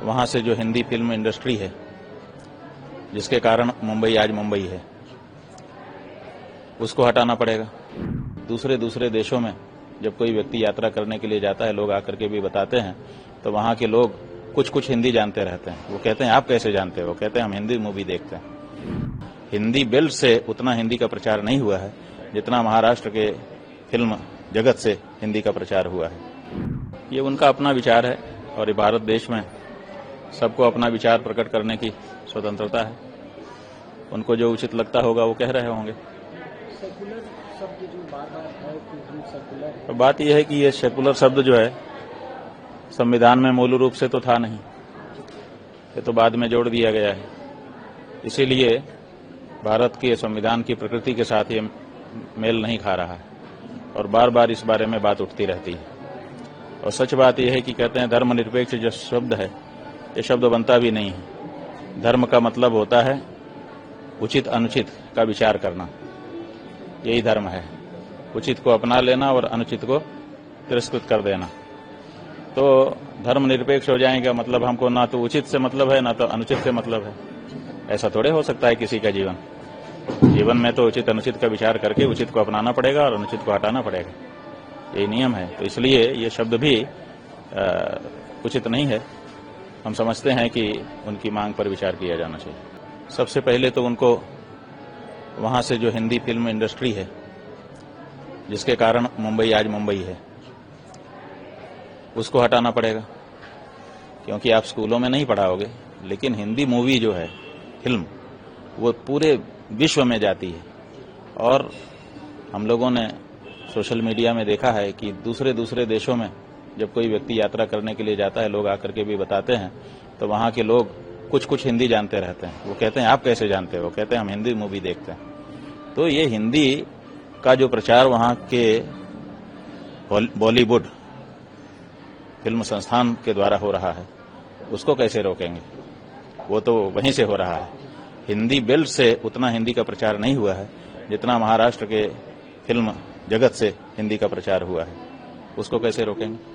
वहाँ से जो हिंदी फिल्म इंडस्ट्री है, जिसके कारण मुंबई आज मुंबई है, उसको हटाना पड़ेगा। दूसरे देशों में जब कोई व्यक्ति यात्रा करने के लिए जाता है, लोग आकर के भी बताते हैं, तो वहाँ के लोग कुछ हिंदी जानते रहते हैं। वो कहते हैं आप कैसे जानते हो? वो कहते हैं हम हिंदी मूवी देखते हैं। हिंदी बेल्ट से उतना हिंदी का प्रचार नहीं हुआ है जितना महाराष्ट्र के फिल्म जगत से हिंदी का प्रचार हुआ है। ये उनका अपना विचार है और ये भारत देश में सबको अपना विचार प्रकट करने की स्वतंत्रता है। उनको जो उचित लगता होगा वो कह रहे होंगे। सेकुलर शब्द जो बार-बार है कि हम सेकुलर, तो बात यह है कि ये सेकुलर शब्द जो है संविधान में मूल रूप से तो था नहीं, ये तो बाद में जोड़ दिया गया है। इसीलिए भारत के संविधान की प्रकृति के साथ ये मेल नहीं खा रहा है और बार बार इस बारे में बात उठती रहती है। और सच बात यह है कि कहते हैं धर्मनिरपेक्ष जो शब्द है, ये शब्द बनता भी नहीं है। धर्म का मतलब होता है उचित अनुचित का विचार करना, यही धर्म है। उचित को अपना लेना और अनुचित को तिरस्कृत कर देना। तो धर्मनिरपेक्ष हो जाएगा मतलब हमको ना तो उचित से मतलब है ना तो अनुचित से मतलब है। ऐसा थोड़े हो सकता है किसी का जीवन। जीवन में तो उचित अनुचित का विचार करके उचित को अपनाना पड़ेगा और अनुचित को हटाना पड़ेगा, यही नियम है। तो इसलिए ये शब्द भी उचित नहीं है। हम समझते हैं कि उनकी मांग पर विचार किया जाना चाहिए। सबसे पहले तो उनको वहाँ से जो हिंदी फिल्म इंडस्ट्री है, जिसके कारण मुंबई आज मुंबई है, उसको हटाना पड़ेगा। क्योंकि आप स्कूलों में नहीं पढ़ाओगे, लेकिन हिंदी मूवी जो है फिल्म, वो पूरे विश्व में जाती है। और हम लोगों ने सोशल मीडिया में देखा है कि दूसरे देशों में जब कोई व्यक्ति यात्रा करने के लिए जाता है, लोग आकर के भी बताते हैं, तो वहाँ के लोग कुछ हिंदी जानते रहते हैं। वो कहते हैं आप कैसे जानते हो? वो कहते हैं हम हिंदी मूवी देखते हैं। तो ये हिंदी का जो प्रचार वहाँ के बॉलीवुड फिल्म संस्थान के द्वारा हो रहा है, उसको कैसे रोकेंगे? वो तो वहीं से हो रहा है। हिंदी बेल्ट से उतना हिंदी का प्रचार नहीं हुआ है जितना महाराष्ट्र के फिल्म जगत से हिंदी का प्रचार हुआ है। उसको कैसे रोकेंगे?